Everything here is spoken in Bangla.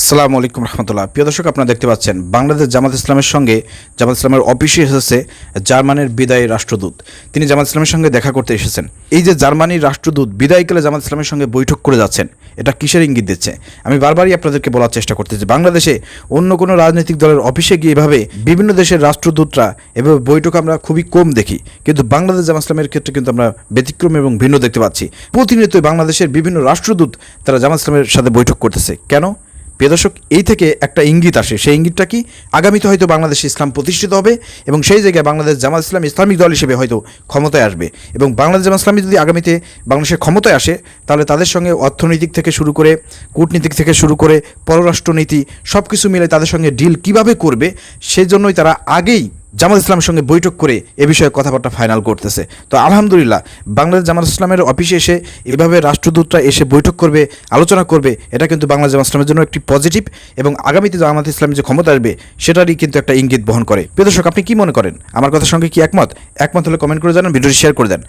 আসসালামু আলাইকুম রহমতুল্লাহ। প্রিয় দর্শক, আপনারা দেখতে পাচ্ছেন বাংলাদেশ জামাত ইসলামের সঙ্গে জামাত ইসলামের অফিসে এসেছে জার্মানির বিদায়ী রাষ্ট্রদূত। তিনি জামাত ইসলামের সঙ্গে দেখা করতে এসেছেন। এই যে জার্মানির রাষ্ট্রদূত বিদায়কালে জামাত ইসলামের সঙ্গে বৈঠক করে যাচ্ছেন, এটা কিসের ইঙ্গিত দিচ্ছে? আমি বারবারই আপনাদেরকে বলার চেষ্টা করতেছি, বাংলাদেশে অন্য কোনো রাজনৈতিক দলের অফিসে গিয়ে এভাবে বিভিন্ন দেশের রাষ্ট্রদূতরা এভাবে বৈঠক আমরা খুবই কম দেখি, কিন্তু বাংলাদেশ জামাত ইসলামের ক্ষেত্রে কিন্তু আমরা ব্যতিক্রম এবং ভিন্ন দেখতে পাচ্ছি। প্রতিনিয়তই বাংলাদেশের বিভিন্ন রাষ্ট্রদূত তারা জামাত ইসলামের সাথে বৈঠক করতেছে। কেন? প্রিয় দর্শক, এই থেকে একটা ইঙ্গিত আসে। সেই ইঙ্গিতটা কি? আগামীতে হয়তো বাংলাদেশে ইসলাম প্রতিষ্ঠিত হবে এবং সেই জায়গায় বাংলাদেশ জামাত ইসলাম ইসলামিক দল হিসেবে হয়তো ক্ষমতায় আসবে। এবং বাংলাদেশ জামাত ইসলামী যদি আগামীতে বাংলাদেশের ক্ষমতায় আসে, তাহলে তাদের সঙ্গে অর্থনৈতিক থেকে শুরু করে কূটনীতিক থেকে শুরু করে পররাষ্ট্রনীতি সব কিছু মিলে তাদের সঙ্গে ডিল কিভাবে করবে, সেজন্যই তারা আগেই জামাত ইসলামের সঙ্গে বৈঠক করে এ বিষয়ে কথাবার্তা ফাইনাল করতেছে। তো আলহামদুলিল্লাহ, বাংলাদেশ জামাত ইসলামের অফিসে এসে এভাবে রাষ্ট্রদূতরা এসে বৈঠক করবে, আলোচনা করবে, এটা কিন্তু বাংলাদেশ জামাত ইসলামের জন্য একটি পজিটিভ এবং আগামীতে জামাত ইসলামের যে ক্ষমতা আসবে সেটারই কিন্তু একটা ইঙ্গিত বহন করে। প্রিয় দর্শক, আপনি কি মনে করেন? আমার কথার সঙ্গে কি একমত? একমত হলে কমেন্ট করে জানান, ভিডিওটি শেয়ার করে দেন।